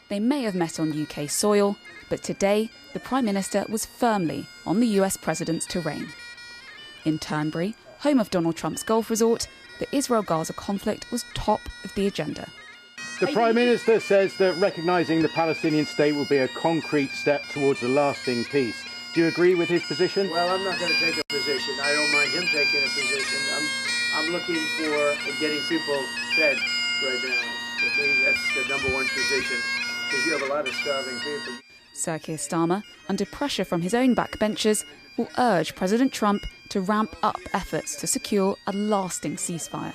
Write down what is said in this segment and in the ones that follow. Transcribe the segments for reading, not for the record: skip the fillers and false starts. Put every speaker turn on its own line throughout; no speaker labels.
They may have met on UK soil, but today the Prime Minister was firmly on the US President's terrain. In Turnberry, home of Donald Trump's golf resort, the Israel-Gaza conflict was top of the agenda.
The Prime Minister says that recognising the Palestinian state will be a concrete step towards a lasting peace. Do you agree with his position?
Well, I'm not going to take a position. I don't mind him taking a position. I'm looking for getting people fed right now. For me, that's the number one position, because you have a lot of starving people.
Sir Keir Starmer, under pressure from his own backbenchers, will urge President Trump to ramp up efforts to secure a lasting ceasefire.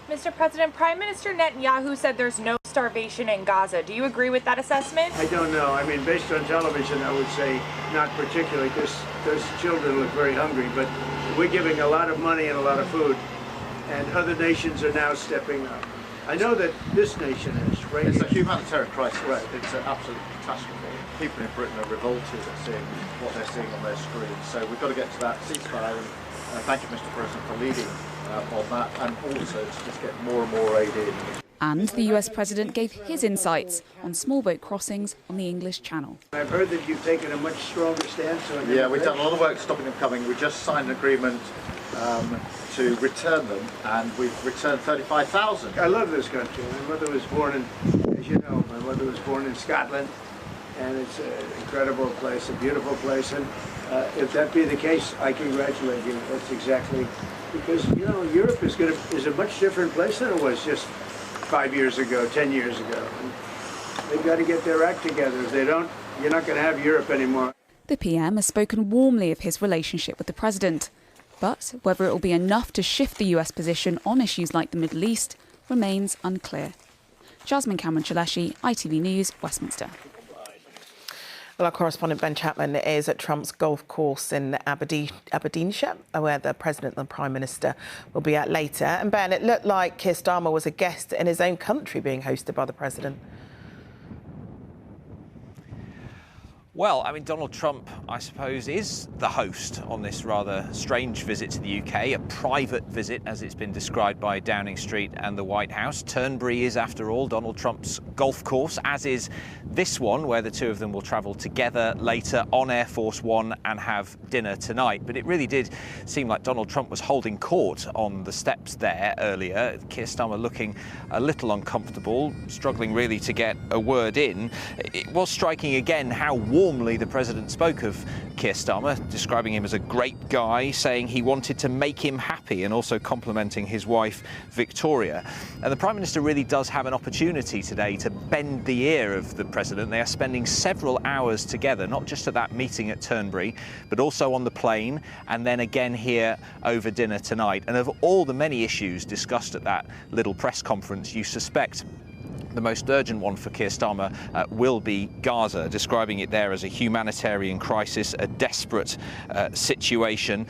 Mr. President, Prime Minister Netanyahu said there's no starvation in Gaza. Do you agree with that assessment?
I don't know. I mean, based on television, I would say not particularly, because those children look very hungry. But we're giving a lot of money and a lot of food, and other nations are now stepping up. I know that this nation is, right?
It's a humanitarian crisis.
Right.
It's an absolute catastrophe. People in Britain are revolted at seeing what they're seeing on their screens. So we've got to get to that ceasefire. And thank you, Mr. President, for leading on that, and also to just get more and more aid in.
And the US President gave his insights on small boat crossings on the English Channel.
I've heard that you've taken a much stronger stance on
Yeah, we've done a lot of work stopping them coming. We just signed an agreement to return them, and we've returned 35,000.
I love this country. My mother was born in, as you know, my mother was born in Scotland, and it's an incredible place, a beautiful place. And if that be the case, I congratulate you. That's exactly, because, you know, Europe is a much different place than it was just 5 years ago, 10 years ago. And they've got to get their act together. If they don't, you're not going to have Europe anymore.
The PM has spoken warmly of his relationship with the President, but whether it will be enough to shift the US position on issues like the Middle East remains unclear. Jasmine Cameron-Chaleshi, ITV News, Westminster.
Well, our correspondent Ben Chapman is at Trump's golf course in Aberdeenshire, where the President and the Prime Minister will be at later. And Ben, it looked like Keir Starmer was a guest in his own country being hosted by the President.
Well, I mean, Donald Trump, I suppose, is the host on this rather strange visit to the UK, a private visit, as it's been described by Downing Street and the White House. Turnberry is, after all, Donald Trump's golf course, as is this one, where the two of them will travel together later on Air Force One and have dinner tonight. But it really did seem like Donald Trump was holding court on the steps there earlier. Keir Starmer looking a little uncomfortable, struggling really to get a word in. It was striking again how warmly the President spoke of Keir Starmer, describing him as a great guy, saying he wanted to make him happy, and also complimenting his wife, Victoria. And the Prime Minister really does have an opportunity today to bend the ear of the President. They are spending several hours together, not just at that meeting at Turnberry, but also on the plane, and then again here over dinner tonight. And of all the many issues discussed at that little press conference, you suspect the most urgent one for Keir Starmer will be Gaza, describing it there as a humanitarian crisis, a desperate situation.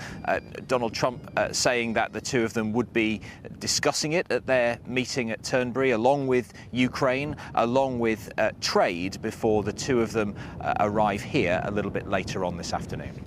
Donald Trump saying that the two of them would be discussing it at their meeting at Turnberry, along with Ukraine, along with trade, before the two of them arrive here a little bit later on this afternoon.